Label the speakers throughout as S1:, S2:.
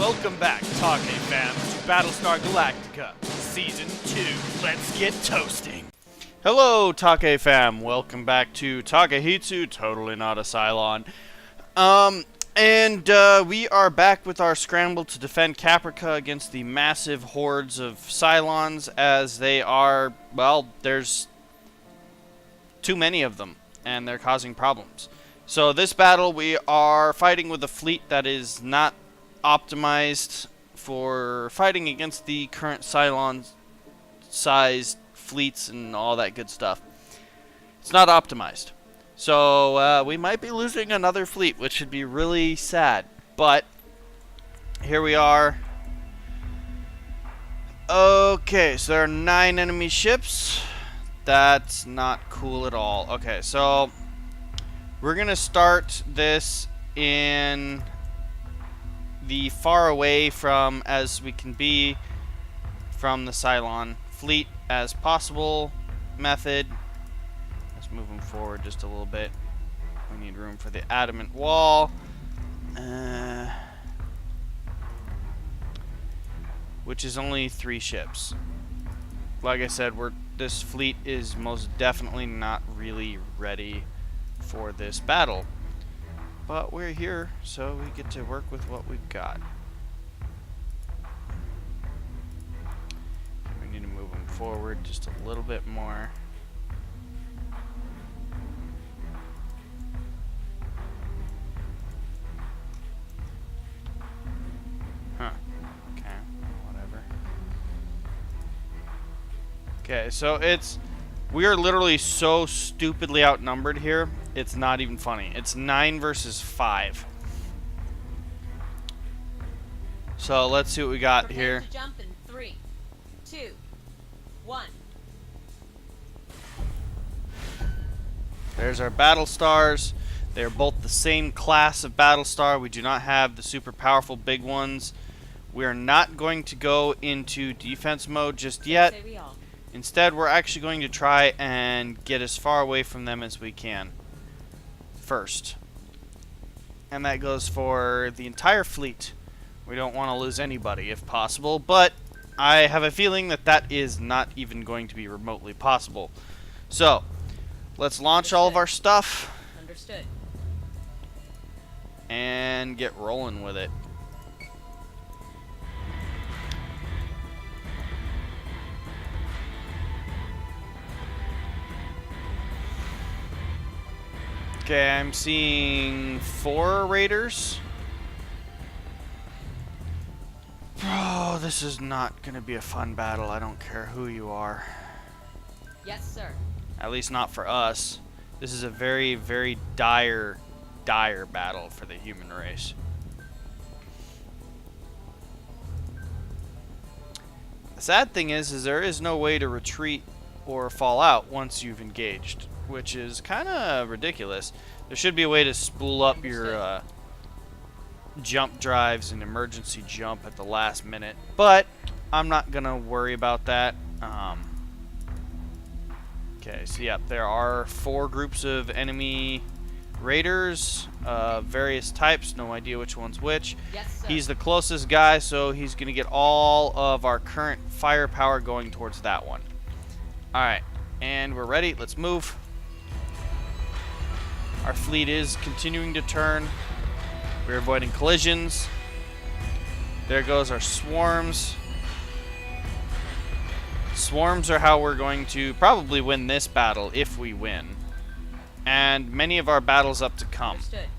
S1: Welcome back, Take fans, to Battlestar Galactica, Season 2. Let's get toasting. Hello, Take fam. Welcome back to Takehitsu, totally not a Cylon. We are back with our scramble to defend Caprica against the massive hordes of Cylons, as they are, well, there's too many of them, and they're causing problems. So this battle, we are fighting with a fleet that is not optimized for fighting against the current Cylon-sized fleets and all that good stuff. It's not optimized. So we might be losing another fleet, which would be really sad. But here we are. Okay, so there are 9 enemy ships. That's not cool at all. Okay, so we're going to start this in the far away from as we can be from the Cylon fleet as possible method. Let's move them forward just a little bit. We need room for the adamant wall. Which is only 3 ships. Like I said, this fleet is most definitely not really ready for this battle. But we're here, so we get to work with what we've got. We need to move them forward just a little bit more. Huh. Okay, whatever. Okay, so we are literally so stupidly outnumbered here. It's not even funny. It's 9 versus 5. So let's see what we got here.
S2: To jump in 3, 2, 1.
S1: There's our Battlestars. They are both the same class of Battlestar. We do not have the super powerful big ones. We are not going to go into defense mode just yet. Instead, we're actually going to try and get as far away from them as we can first. And that goes for the entire fleet. We don't want to lose anybody if possible, but I have a feeling that that is not even going to be remotely possible. So, let's launch all of our stuff.
S2: Understood.
S1: And get rolling with it. Okay, I'm seeing 4 raiders. Oh, this is not going to be a fun battle. I don't care who you are.
S2: Yes, sir.
S1: At least not for us. This is a very, very dire battle for the human race. The sad thing is there is no way to retreat or fall out once you've engaged, which is kind of ridiculous. There should be a way to spool up your jump drives and emergency jump at the last minute, but I'm not gonna worry about that. Okay, so yeah, there are 4 groups of enemy raiders, various types, no idea which one's which.
S2: Yes, sir.
S1: He's the closest guy, so he's gonna get all of our current firepower going towards that one. Alright, and we're ready. Let's move. Our fleet is continuing to turn. We're avoiding collisions. There goes our swarms. Swarms are how we're going to probably win this battle if we win. And many of our battles up to come.
S2: Understood.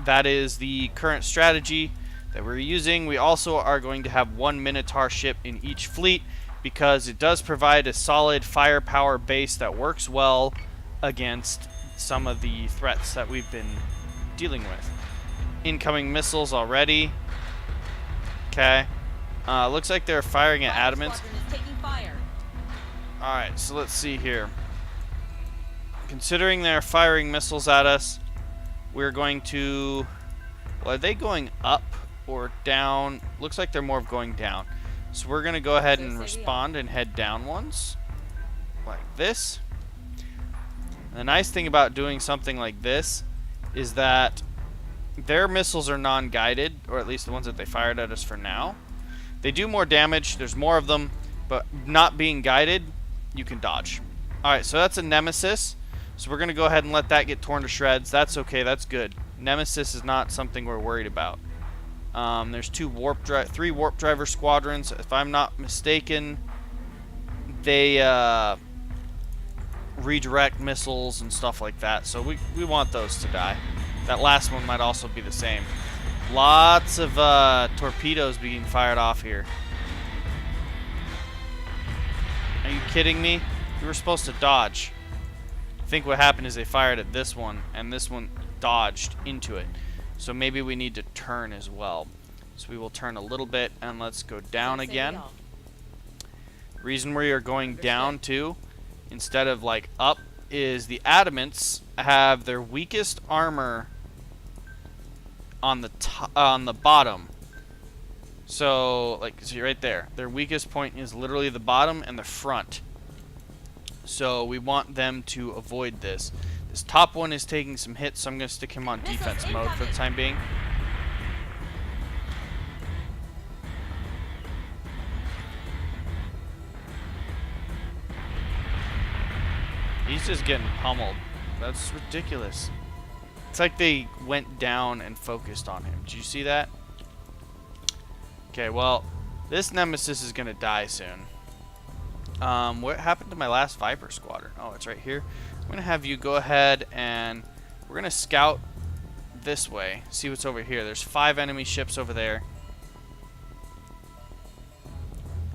S1: That is the current strategy that we're using. We also are going to have 1 Minotaur ship in each fleet, because it does provide a solid firepower base that works well against some of the threats that we've been dealing with. Incoming missiles already. Okay. Looks like they're firing at adamants. Alright, so let's see here. Considering they're firing missiles at us, we're going to... Well, are they going up or down? Looks like they're more of going down. So we're going to go ahead and respond and head down ones. Like this. And the nice thing about doing something like this is that their missiles are non-guided, or at least the ones that they fired at us for now. They do more damage, there's more of them, but not being guided, you can dodge. Alright, so that's a Nemesis. So we're going to go ahead and let that get torn to shreds. That's okay, that's good. Nemesis is not something we're worried about. There's three warp driver squadrons. If I'm not mistaken, they redirect missiles and stuff like that. So we want those to die. That last one might also be the same. Lots of torpedoes being fired off here. Are you kidding me? You were supposed to dodge. I think what happened is they fired at this one, and this one dodged into it. So maybe we need to turn as well. So we will turn a little bit, and let's go down again. Reason we are going down too, instead of like up, is the Adamants have their weakest armor on the bottom. So like, see right there, their weakest point is literally the bottom and the front. So we want them to avoid this. This top one is taking some hits, so I'm going to stick him on defense mode for the time being. He's just getting pummeled. That's ridiculous. It's like they went down and focused on him. Did you see that? Okay, well, this Nemesis is going to die soon. What happened to my last Viper squadron? Oh, it's right here. I'm going to have you go ahead and we're going to scout this way. See what's over here. There's 5 enemy ships over there.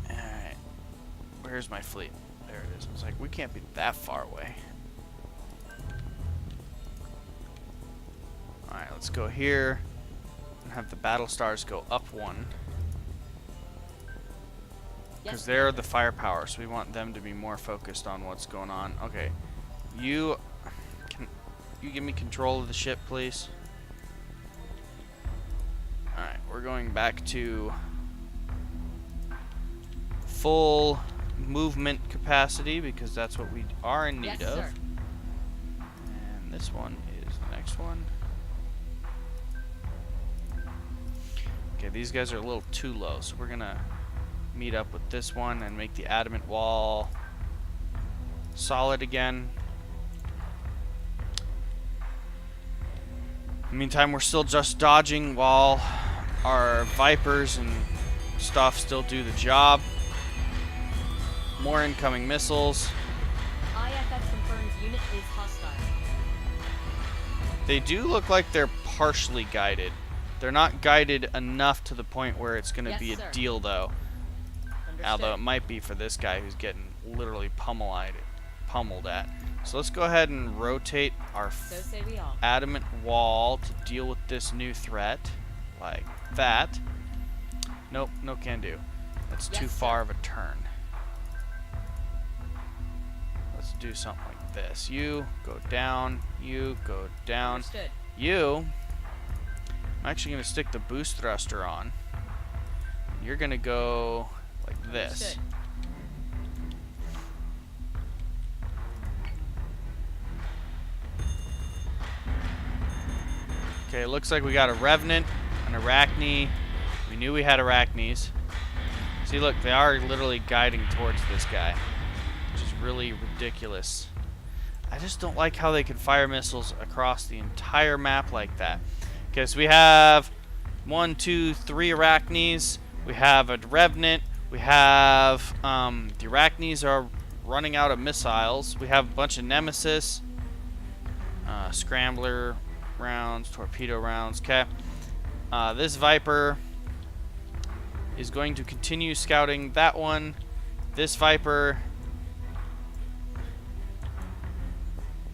S1: Alright. Where's my fleet? There it is. I was like, we can't be that far away. Alright, let's go here and have the Battlestars go up 1. Because they're the firepower, so we want them to be more focused on what's going on. Okay, can you give me control of the ship, please? Alright, we're going back to full movement capacity because that's what we are in need of. And this one is the next one. Okay, these guys are a little too low, so we're gonna meet up with this one and make the adamant wall solid again. In the meantime, we're still just dodging while our Vipers and stuff still do the job. More incoming missiles.
S2: IFF confirms unit is hostile.
S1: They do look like they're partially guided. They're not guided enough to the point where it's going to be a deal, though. Although it might be for this guy who's getting literally pummeled at. So let's go ahead and rotate our adamant wall to deal with this new threat. Like that. Nope, no can do. That's too far of a turn. Let's do something like this. You go down, you go down. You, I'm actually going to stick the boost thruster on. You're going to go like this. Okay, it looks like we got a Revenant, an Arachne. We knew we had Arachnes. See, look, they are literally guiding towards this guy, which is really ridiculous. I just don't like how they can fire missiles across the entire map like that. Okay, so we have 1, 2, 3 Arachnes. We have a Revenant. We have the Arachnes are running out of missiles. We have a bunch of Nemesis, Scrambler rounds, torpedo rounds. Okay, this Viper is going to continue scouting that one. This Viper,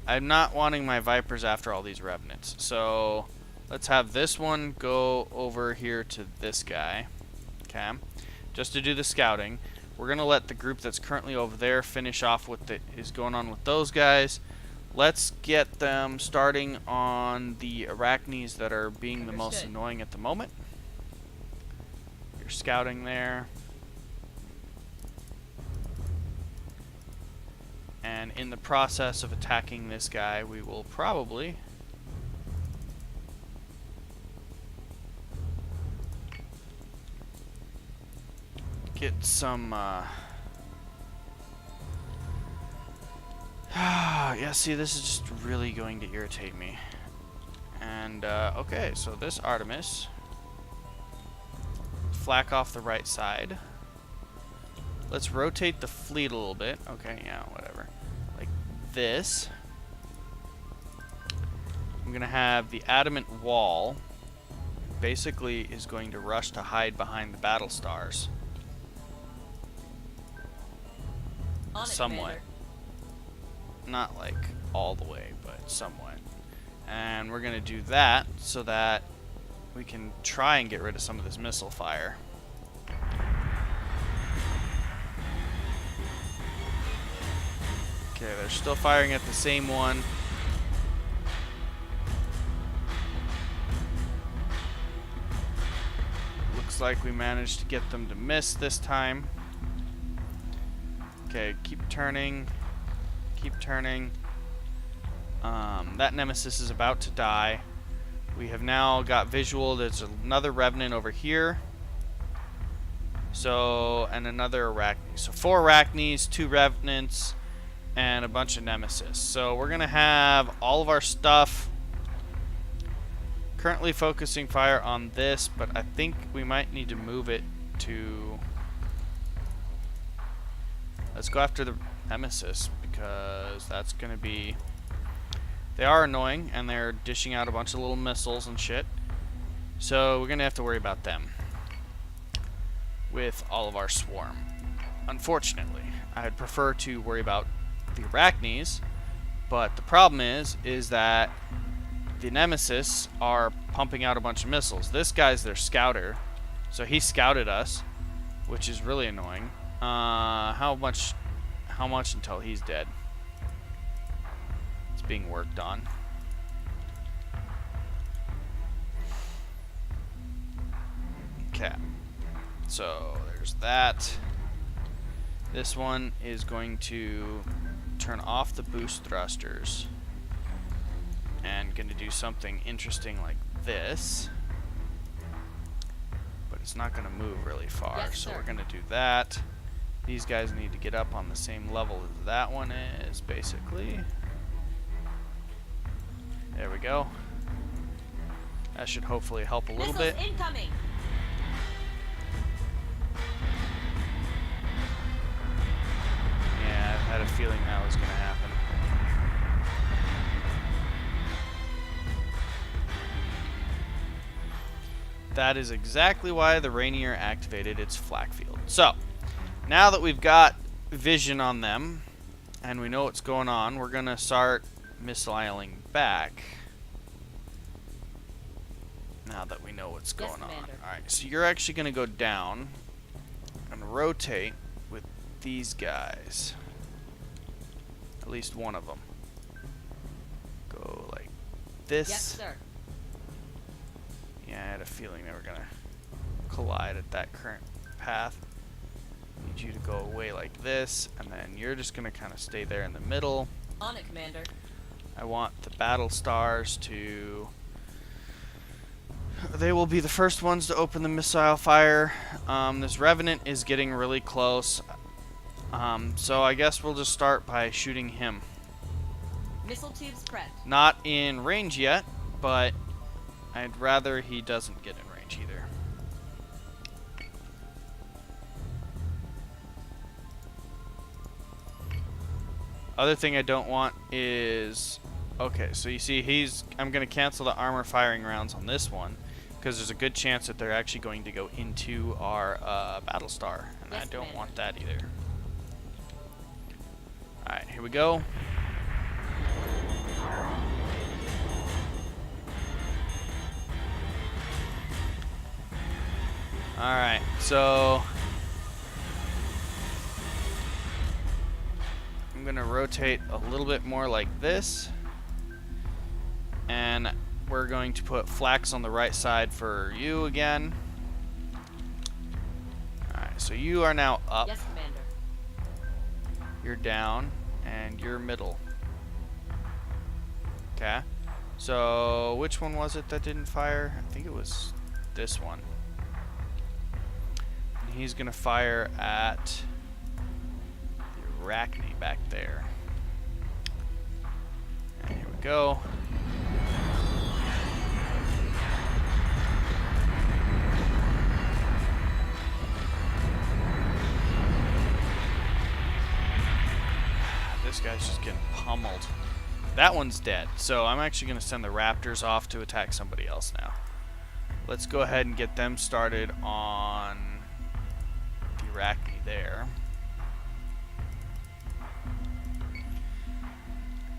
S1: I'm not wanting my Vipers after all these Revenants. So let's have this one go over here to this guy. Okay. Just to do the scouting. We're going to let the group that's currently over there finish off what is going on with those guys. Let's get them starting on the Arachnes that are being the most annoying at the moment. You're scouting there. And in the process of attacking this guy, we will probably get some, yeah, see, this is just really going to irritate me. And, okay, so this Artemis, flak off the right side. Let's rotate the fleet a little bit. Okay, yeah, whatever. Like this. I'm gonna have the adamant wall. Basically is going to rush to hide behind the battle stars. Somewhat. Not like all the way, but somewhat. And we're gonna do that so that we can try and get rid of some of this missile fire. Okay, they're still firing at the same one. Looks like we managed to get them to miss this time. Okay, keep turning. Keep turning. That Nemesis is about to die. We have now got visual. There's another Revenant over here. So, and another Arachne. So 4 Arachnes, 2 Revenants, and a bunch of Nemesis. So we're going to have all of our stuff currently focusing fire on this, but I think we might need to move it to... Let's go after the Nemesis, because that's going to be... They are annoying, and they're dishing out a bunch of little missiles and shit. So we're going to have to worry about them with all of our swarm. Unfortunately, I'd prefer to worry about the Arachnes, but the problem is that the Nemesis are pumping out a bunch of missiles. This guy's their scouter, so he scouted us, which is really annoying. How much until he's dead? It's being worked on. Okay, so there's that. This one is going to turn off the boost thrusters and going to do something interesting like this, but it's not going to move really far. Yes, so we're going to do that. These guys need to get up on the same level as that one is, basically. There we go. That should hopefully help a little bit.
S2: Incoming.
S1: Yeah, I had a feeling that was going to happen. That is exactly why the Rainier activated its flak field. So, now that we've got vision on them, and we know what's going on, we're going to start missiling back. Now that we know what's going on. Alright, so you're actually going to go down and rotate with these guys. At least one of them. Go like this.
S2: Yes, sir.
S1: Yeah, I had a feeling they were going to collide at that current path. Need you to go away like this, and then you're just going to kind of stay there in the middle.
S2: On it, Commander.
S1: I want the battle stars to... They will be the first ones to open the missile fire. This Revenant is getting really close. So I guess we'll just start by shooting him.
S2: Missile tubes prepped.
S1: Not in range yet, but I'd rather he doesn't get in range either. Other thing I don't want is... Okay, so you see I'm going to cancel the armor firing rounds on this one, because there's a good chance that they're actually going to go into our Battlestar, and yes, I don't want that either. Alright, here we go. Alright, so I'm going to rotate a little bit more like this, and we're going to put flax on the right side for you again. Alright, so you are now up.
S2: Yes, Commander.
S1: You're down, and you're middle. Okay. So, which one was it that didn't fire? I think it was this one. He's gonna fire at the Arachne back there. And here we go. This guy's just getting pummeled. That one's dead, so I'm actually going to send the Raptors off to attack somebody else now. Let's go ahead and get them started on the Arachne there.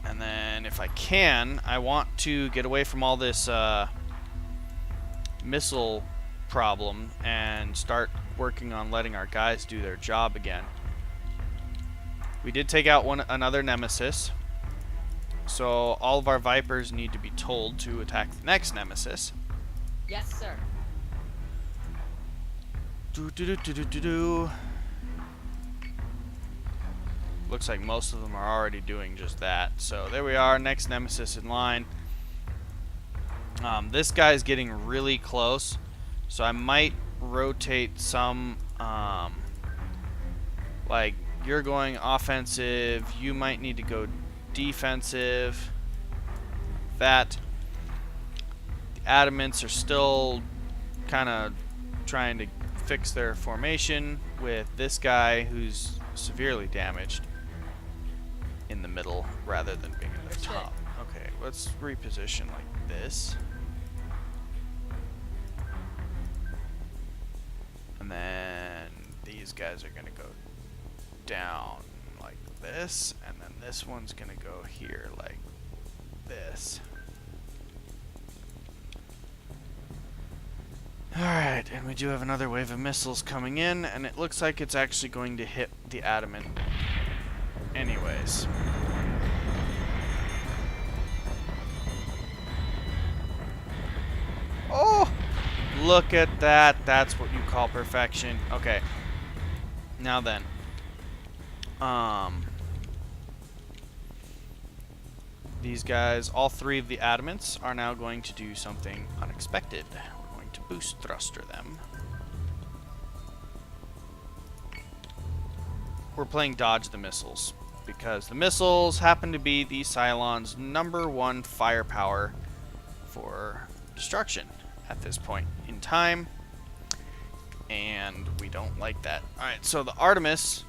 S1: And then, if I can, I want to get away from all this missile problem and start working on letting our guys do their job again. We did take out another Nemesis, so all of our Vipers need to be told to attack the next Nemesis.
S2: Yes, sir.
S1: Looks like most of them are already doing just that. So there we are, next Nemesis in line. This guy's getting really close, so I might rotate some, like, you're going offensive, you might need to go defensive. That. The Adamants are still kind of trying to fix their formation with this guy who's severely damaged in the middle rather than being at the top. Okay, let's reposition like this. And then these guys are going to go down like this, and then this one's gonna go here like this. Alright, and we do have another wave of missiles coming in, and it looks like it's actually going to hit the Adamant anyways. Oh! Look at that. That's what you call perfection. Okay. Now then. These guys, all three of the Adamants, are now going to do something unexpected. We're going to boost thruster them. We're playing dodge the missiles, because the missiles happen to be the Cylon's #1 firepower for destruction at this point in time, and we don't like that. Alright, so the Artemis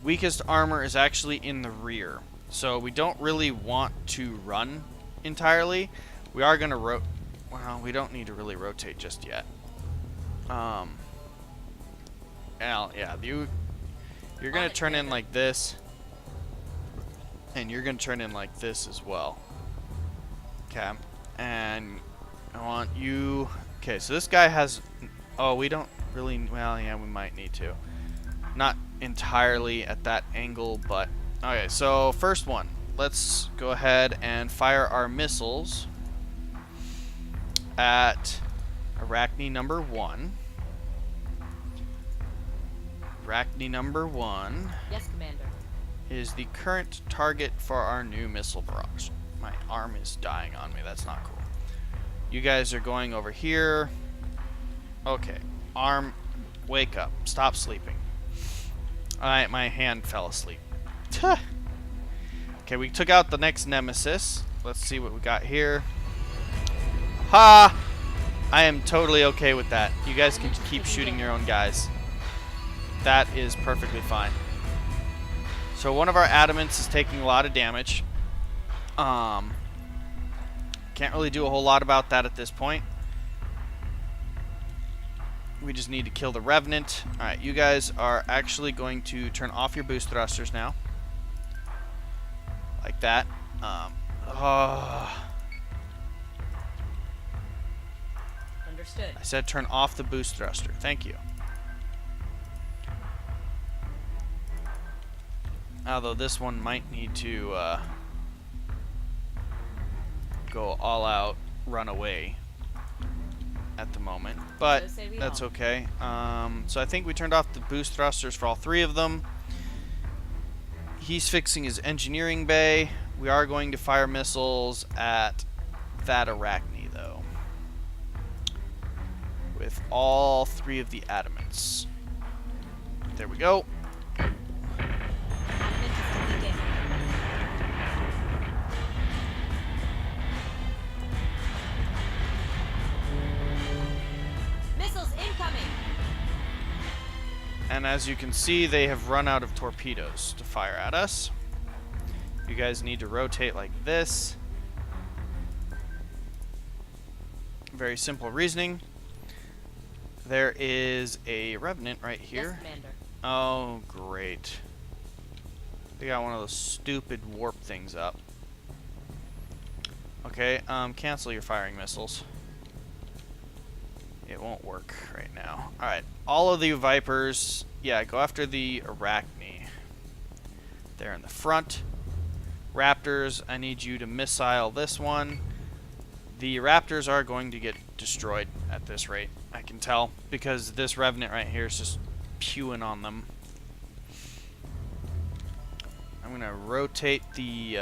S1: weakest armor is actually in the rear, so we don't really want to run entirely. We are going to well, we don't need to really rotate just yet. Yeah, you're going to turn in like this, and you're going to turn in like this as well. Okay, and I want you... Okay, so this guy has... Oh, we don't really... Well, yeah, we might need to. Not entirely at that angle, but... Okay, so first one. Let's go ahead and fire our missiles at Arachne #1. Arachne #1...
S2: Yes, Commander.
S1: ...is the current target for our new missile barrage. My arm is dying on me. That's not cool. You guys are going over here. Okay. Arm, wake up. Stop sleeping. Alright, my hand fell asleep. Okay, we took out the next Nemesis. Let's see what we got here. Ha! I am totally okay with that. You guys can keep shooting your own guys. That is perfectly fine. So one of our Adamants is taking a lot of damage. Can't really do a whole lot about that at this point. We just need to kill the Revenant. Alright, you guys are actually going to turn off your boost thrusters now. Like that.
S2: Understood.
S1: I said turn off the boost thruster. Thank you. Although this one might need to go all out, run away at the moment, but that's okay. So I think we turned off the boost thrusters for all three of them. He's fixing his engineering bay. We are going to fire missiles at that Arachne, though, with all three of the Adamants. There we go.
S2: Adamant is to begin. Missiles incoming.
S1: And as you can see, they have run out of torpedoes to fire at us. You guys need to rotate like this. Very simple reasoning. There is a Revenant right here.
S2: Yes, Commander.
S1: Oh, great. They got one of those stupid warp things up. Okay, cancel your firing missiles. It won't work right now. Alright, all of the Vipers, yeah, go after the Arachne. They're in the front. Raptors, I need you to missile this one. The Raptors are going to get destroyed at this rate, I can tell, because this Revenant right here is just pewing on them. I'm going to rotate the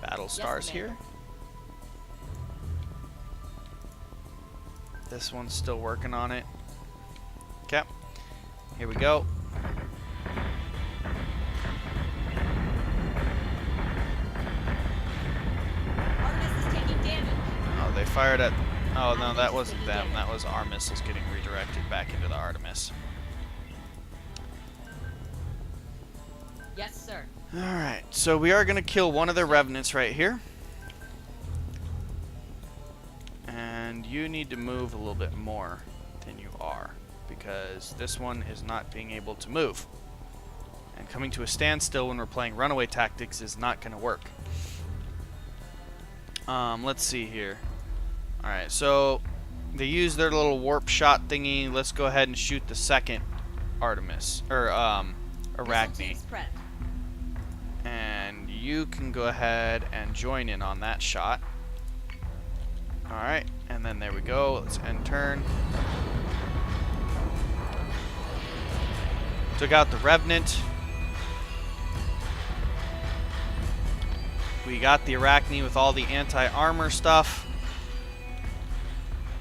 S1: Battlestars here. This one's still working on it. Okay, here we go.
S2: Artemis is taking damage.
S1: Oh, they fired at... Oh, no, that wasn't them. That was our missiles getting redirected back into the Artemis.
S2: Yes, sir.
S1: Alright, so we are going to kill one of their Revenants right here. And you need to move a little bit more than you are, because this one is not being able to move. And coming to a standstill when we're playing runaway tactics is not going to work. Let's see here. Alright, so they use their little warp shot thingy. Let's go ahead and shoot the second Artemis, or Arachne. And you can go ahead and join in on that shot. Alright, and then there we go. Let's end turn. Took out the Revenant. We got the Arachne with all the anti-armor stuff.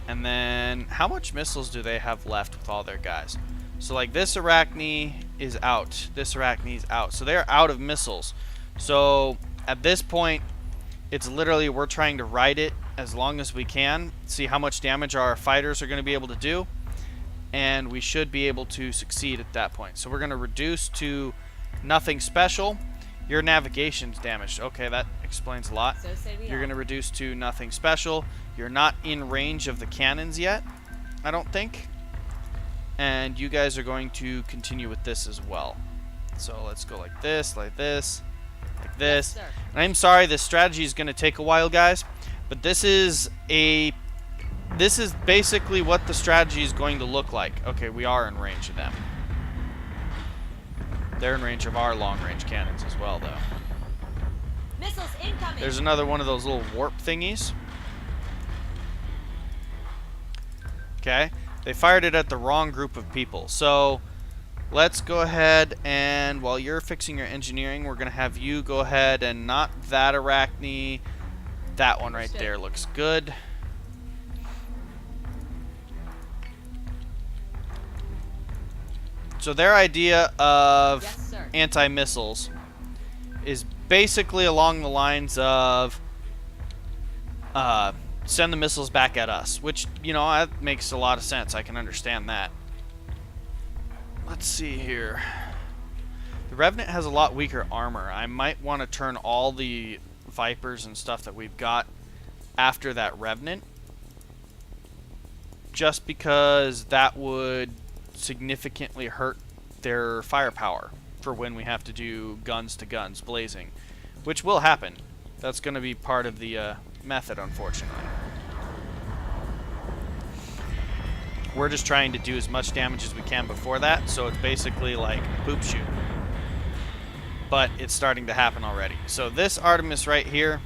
S1: And then, how much missiles do they have left with all their guys? So, like, this Arachne is out. This Arachne is out. So, they're out of missiles. So, at this point, it's literally we're trying to ride it as long as we can. See how much damage our fighters are going to be able to do. And we should be able to succeed at that point. So, we're going to reduce to nothing special. Your navigation's damaged. Okay, that explains a lot.
S2: So say we
S1: You're
S2: all.
S1: going to reduce to nothing special. You're not in range of the cannons yet, I don't think. And you guys are going to continue with this as well. So let's go like this, like this, like this.
S2: Yes, sir.
S1: And I'm sorry, this strategy is going to take a while, guys. But this is basically what the strategy is going to look like. Okay, we are in range of them. They're in range of our long-range cannons as well, though.
S2: Missiles incoming.
S1: There's another one of those little warp thingies. Okay, they fired it at the wrong group of people. So let's go ahead and while you're fixing your engineering, we're going to have you go ahead and not that Arachne. That one right there looks good. So their idea of
S2: Yes, sir.
S1: anti-missiles is basically along the lines of send the missiles back at us, which, you know, that makes a lot of sense. I can understand that. Let's see here. The Revenant has a lot weaker armor. I might want to turn all the Vipers and stuff that we've got after that Revenant, just because that would significantly hurt their firepower for when we have to do guns to guns blazing, which will happen. That's going to be part of the method, unfortunately. We're just trying to do as much damage as we can before that, so it's basically like poop shoot. But it's starting to happen already. So this Artemis right here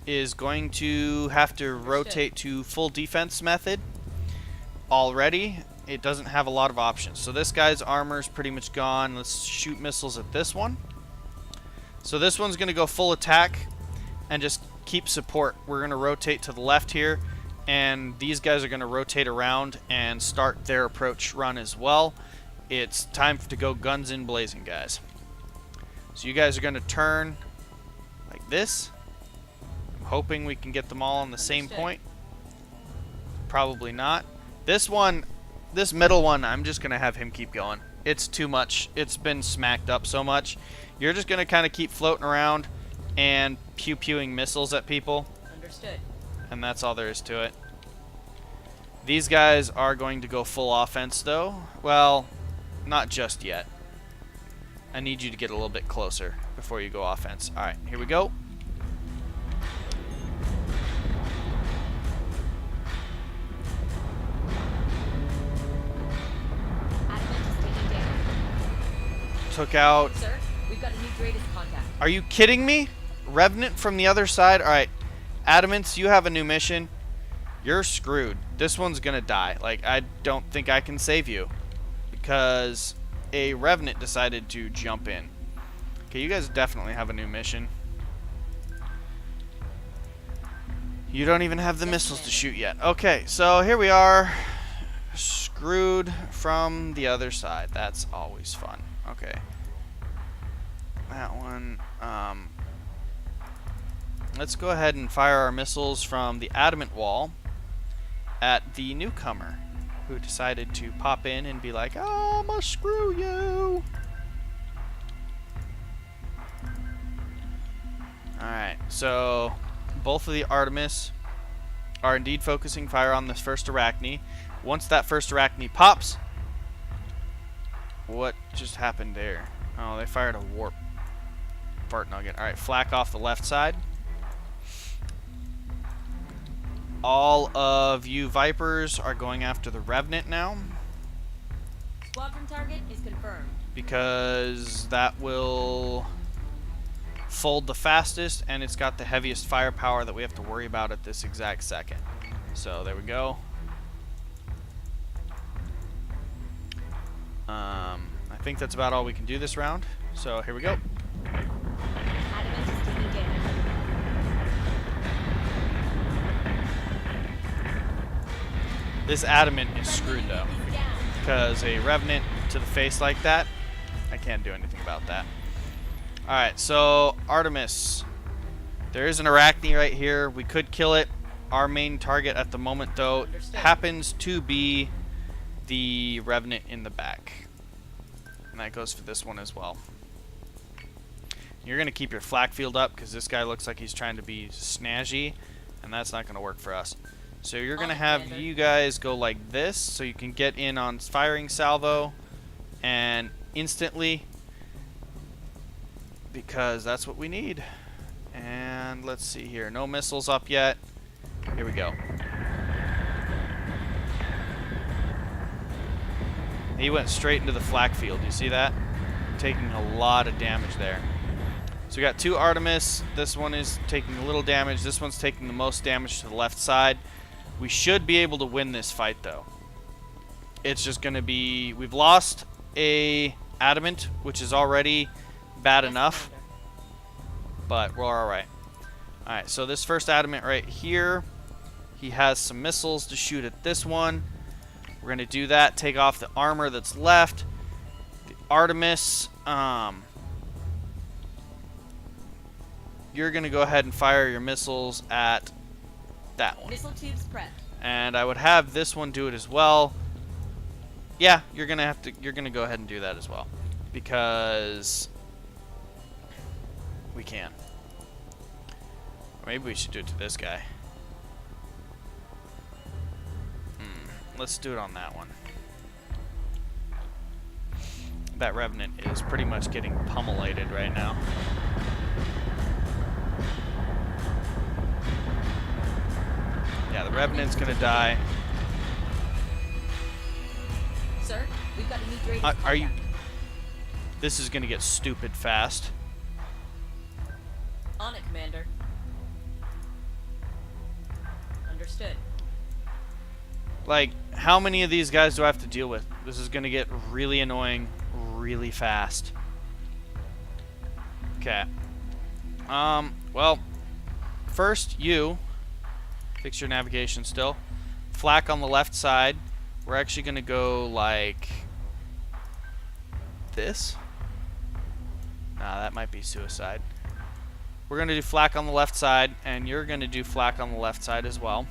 S1: is going to have to rotate to full defense method already. It doesn't have a lot of options. So this guy's armor is pretty much gone. Let's shoot missiles at this one. So this one's going to go full attack and just keep support. We're going to rotate to the left here and these guys are going to rotate around and start their approach run as well. It's time to go guns in blazing, guys. So you guys are going to turn like this. I'm hoping we can get them all on the same point. Probably not. This one, this middle one, I'm just going to have him keep going. It's too much. It's been smacked up so much. You're just going to kind of keep floating around and pew-pewing missiles at people.
S2: Understood.
S1: And that's all there is to it. These guys are going to go full offense, though. Well, not just yet. I need you to get a little bit closer before you go offense. Alright, here we go. Took out...
S2: Sir, we've got a new greatest contact.
S1: Are you kidding me? Revenant from the other side? Alright. Adamants, you have a new mission. You're screwed. This one's gonna die. Like, I don't think I can save you. Because a Revenant decided to jump in. Okay, you guys definitely have a new mission. You don't even have the missiles to shoot yet. Okay, so here we are. Screwed from the other side. That's always fun. Okay. That one. Let's go ahead and fire our missiles from the adamant wall at the newcomer who decided to pop in and be like, "Oh, I'm gonna screw you." Alright, so both of the Artemis are indeed focusing fire on this first Arachne. Once that first Arachne pops, what just happened there? Oh, they fired a warp fart nugget. Alright, flak off the left side. All of you Vipers are going after the Revenant now.
S2: Squadron target is confirmed.
S1: Because that will fold the fastest, and it's got the heaviest firepower that we have to worry about at this exact second. So there we go. I think that's about all we can do this round. So here we go.
S2: Adamant is taking damage.
S1: This Adamant is screwed though, because a Revenant to the face like that, I can't do anything about that. Alright, so Artemis. There is an Arachne right here. We could kill it. Our main target at the moment, though, happens to be the Revenant in the back. And that goes for this one as well. You're going to keep your flak field up because this guy looks like he's trying to be snazzy, and that's not going to work for us. So you're going to have you guys go like this so you can get in on firing salvo and instantly, because that's what we need. And let's see here. No missiles up yet. Here we go. He went straight into the flak field. You see that? Taking a lot of damage there. So we got two Artemis. This one is taking a little damage. This one's taking the most damage to the left side. We should be able to win this fight, though. It's just going to be... We've lost a Adamant, which is already bad enough. But we're alright. Alright, so this first Adamant right here, he has some missiles to shoot at this one. We're going to do that, take off the armor that's left. The Artemis, you're going to go ahead and fire your missiles at that one.
S2: Missile tubes prepped.
S1: And I would have this one do it as well. Yeah, you're going to go ahead and do that as well. Because we can. Or maybe we should do it to this guy. Let's do it on that one. That Revenant is pretty much getting pummelated right now. Yeah, the Revenant's gonna die.
S2: Sir, we've got a new greatest
S1: Are you...
S2: contact.
S1: This is gonna get stupid fast.
S2: On it, Commander. Understood.
S1: Like, how many of these guys do I have to deal with? This is gonna get really annoying really fast. Okay. Well, first you Fix your navigation still. Flak on the left side. We're actually going to go like this. Nah, that might be suicide. We're going to do flak on the left side, and you're going to do flak on the left side as well.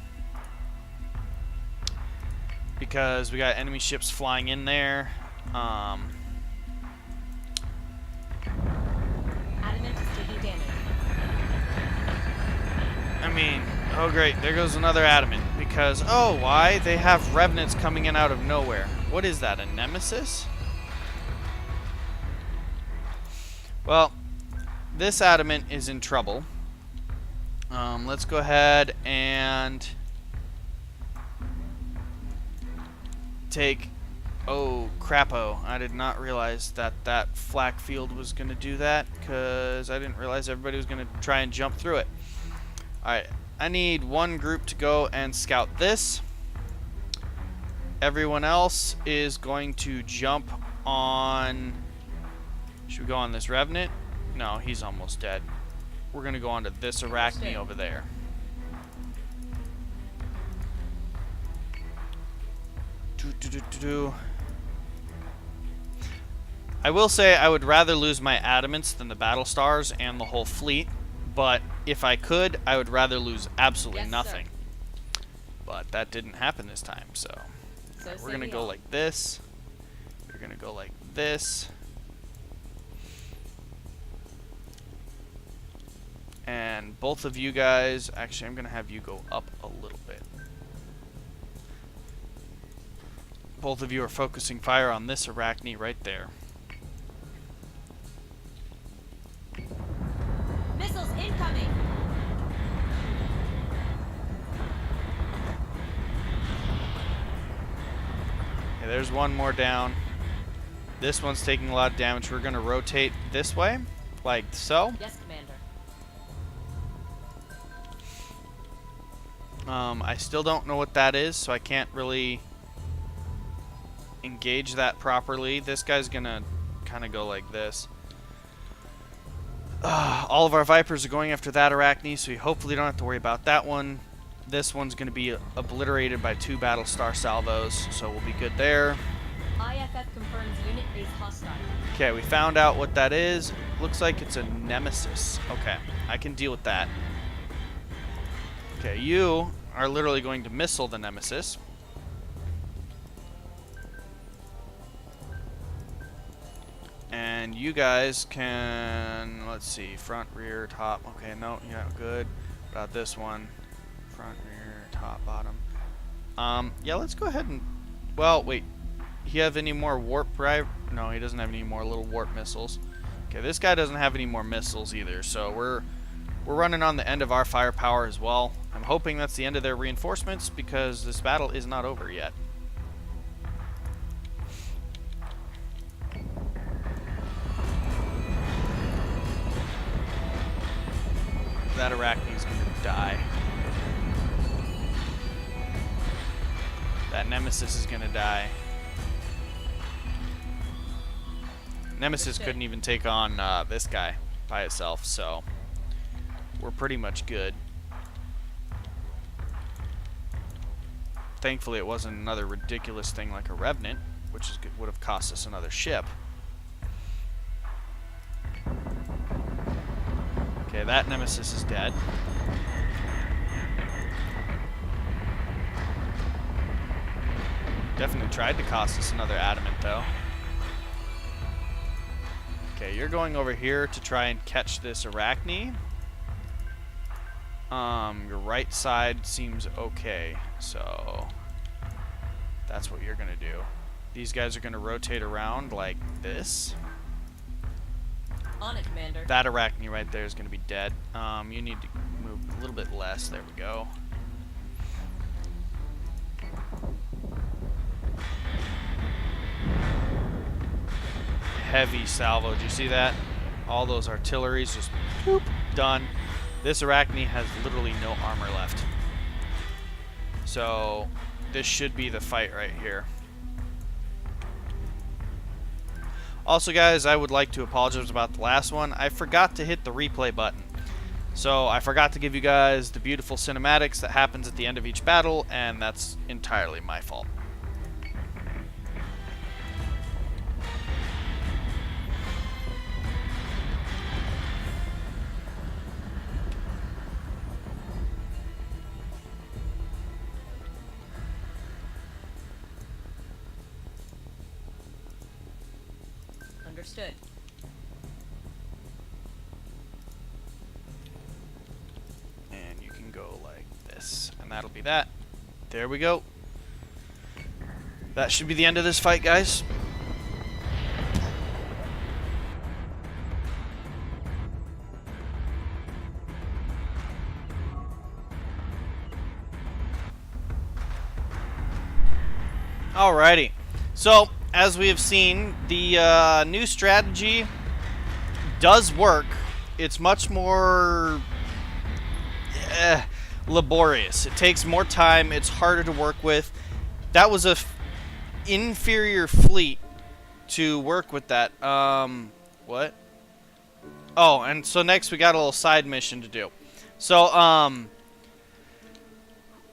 S1: Because we got enemy ships flying in there.
S2: Adamant is taking damage.
S1: I mean, oh great, there goes another adamant. Because, oh, why? They have revenants coming in out of nowhere. What is that, a nemesis? Well, this adamant is in trouble. Let's go ahead and take... Oh, crapo. I did not realize that that flak field was going to do that, because I didn't realize everybody was going to try and jump through it. Alright, I need one group to go and scout this. Everyone else is going to jump on... Should we go on this revenant? No, he's almost dead. We're going to go on to this arachne over there. I will say I would rather lose my adamants than the battle stars and the whole fleet, but if I could, I would rather lose absolutely nothing. Sir. But that didn't happen this time, so we're going to go like this. We're going to go like this. And both of you guys, actually I'm going to have you go up a little bit. Both of you are focusing fire on this arachne right there.
S2: Missiles incoming.
S1: Okay, there's one more down. This one's taking a lot of damage. We're going to rotate this way, like so.
S2: Yes, Commander.
S1: I still don't know what that is, so I can't really engage that properly. This guy's gonna kind of go like this. All of our Vipers are going after that arachne, so we hopefully don't have to worry about that one. This one's going to be obliterated by 2 Battlestar salvos, so we'll be good there.
S2: IFF confirms unit is hostile.
S1: Okay, we found out what that is. Looks like it's a nemesis. Okay, I can deal with that. Okay, you are literally going to missile the nemesis. And you guys can, let's see, front, rear, top. Okay, no, yeah, good. What about this one? Front, rear, top, bottom. Yeah, let's go ahead and, well, wait. He have any more warp drive? No, he doesn't have any more little warp missiles. Okay, this guy doesn't have any more missiles either, so we're running on the end of our firepower as well. I'm hoping that's the end of their reinforcements because this battle is not over yet. That arachne's going to die. That nemesis is going to die. Nemesis couldn't even take on this guy by itself, so we're pretty much good. Thankfully, it wasn't another ridiculous thing like a Revenant, which is would have cost us another ship. Okay, that nemesis is dead. Definitely tried to cost us another adamant, though. Okay, you're going over here to try and catch this arachne. Your right side seems okay, so that's what you're gonna do. These guys are gonna rotate around like this.
S2: On it, Commander.
S1: That arachne right there is gonna be dead. You need to move a little bit less. There we go. Heavy salvo. Do you see that? All those artilleries just whoop, done. This arachne has literally no armor left. So this should be the fight right here. Also, guys, I would like to apologize about the last one. I forgot to hit the replay button. So I forgot to give you guys the beautiful cinematics that happens at the end of each battle, and that's entirely my fault.
S2: Understood.
S1: And you can go like this, and that'll be that. There we go. That should be the end of this fight, guys. Alrighty. So, as we have seen, the new strategy does work. It's much more laborious. It takes more time. It's harder to work with. That was a inferior fleet to work with that. What? Oh, and so next we got a little side mission to do. So,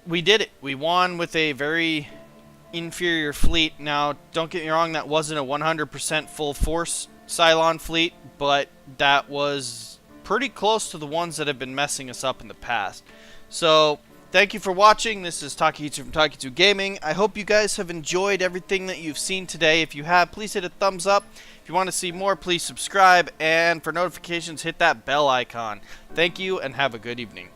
S1: we did it. We won with a very inferior fleet. Now, don't get me wrong, that wasn't a 100% full force Cylon fleet, but that was pretty close to the ones that have been messing us up in the past. So, thank you for watching. This is Takehitsu from Takehitsu Gaming. I hope you guys have enjoyed everything that you've seen today. If you have, please hit a thumbs up. If you want to see more, please subscribe. And for notifications, hit that bell icon. Thank you, and have a good evening.